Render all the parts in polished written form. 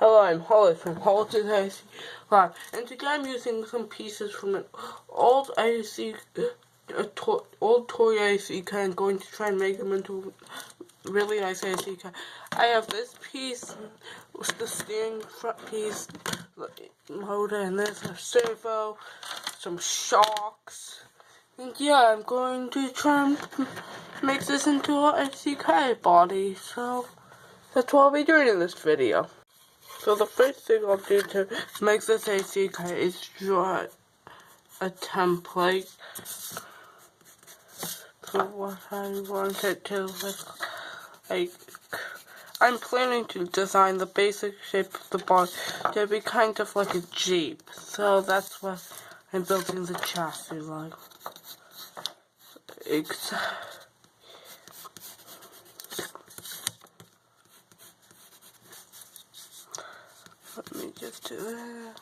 Hello, I'm Holly from Holly's AC Live, and today I'm using some pieces from an old old toy AC car and going to try and make them into a really nice AC car. I have this piece with the steering front piece, motor, and there's a servo, some shocks, and yeah, I'm going to try and make this into an AC car body, so that's what I'll be doing in this video. So the first thing I'll do to make this AC car is draw a template for what I want it to look like. I'm planning to design the basic shape of the body to be kind of like a Jeep. So that's what I'm building the chassis like. Let me just do that.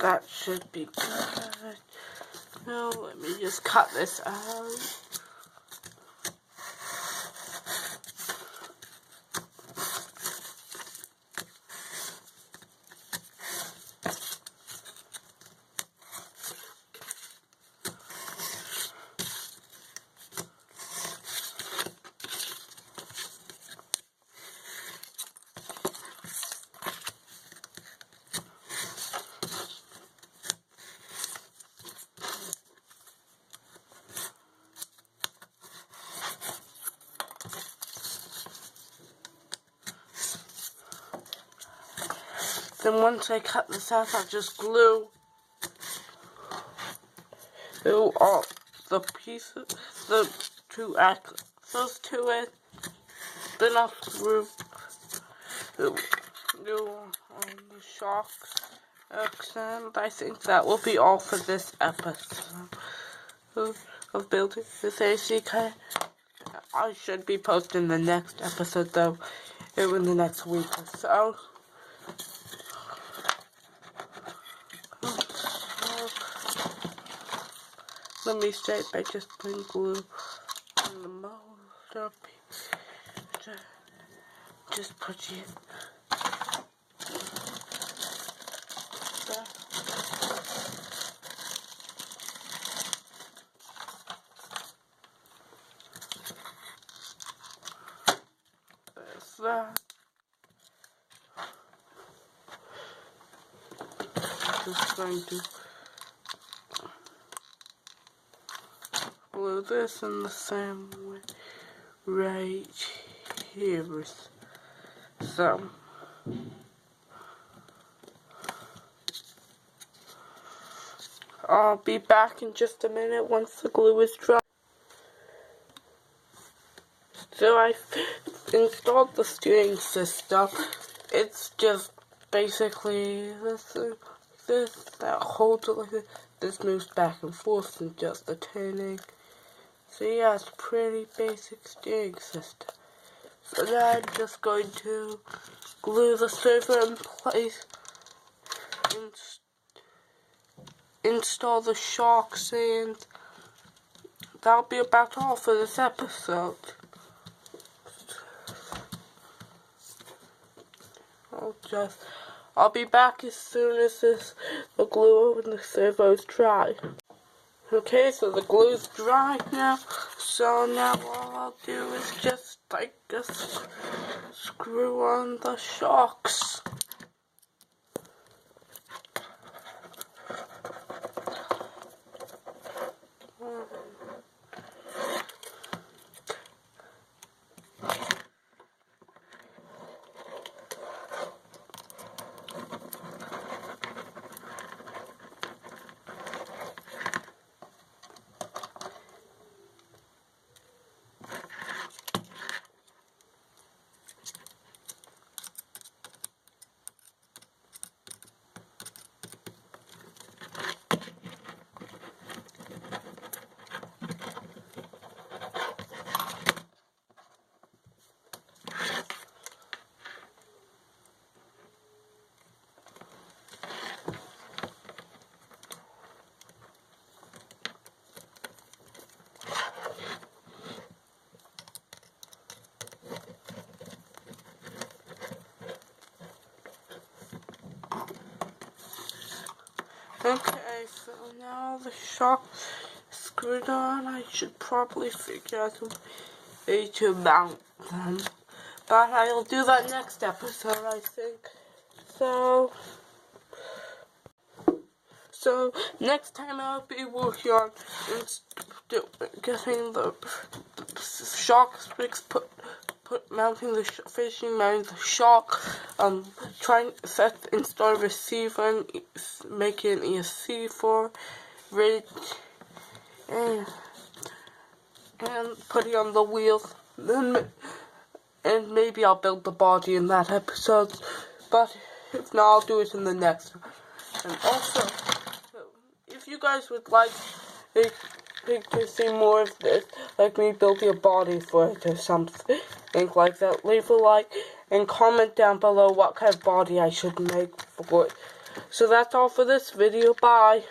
That should be good. Now let me just cut this out. Then once I cut this out, I'll just glue all the pieces, the two axles to it. Then I'll glue on the shocks. And I think that will be all for this episode of building this AC car. I should be posting the next episode though in the next week or so. Let me start by just putting glue on the motor piece. Just put it there. There's that. Just going to glue this in the same way right here. So I'll be back in just a minute once the glue is dry. So I installed the steering system. It's just basically this that holds it like this. This moves back and forth and just the turning. So yeah, it's a pretty basic steering system. So now I'm just going to glue the servo in place and install the shocks, and that'll be about all for this episode. I'll be back as soon as the glue and the servo's dry. Okay, so the glue's dry now. So now all I'll do is just screw on the shocks. Okay, so now the shock is screwed on. I should probably figure out a way to mount them. But I'll do that next episode, I think. So next time I'll be working on getting the shock springs mounting the fishing, mounting the shock, trying to install a receiver and making an ESC for rig, and putting on the wheels. And maybe I'll build the body in that episode, but if not, I'll do it in the next one. And also, if you guys would like to see more of this, like me building a body for it or something like that, leave a like and comment down below what kind of body I should make for it. So that's all for this video. Bye.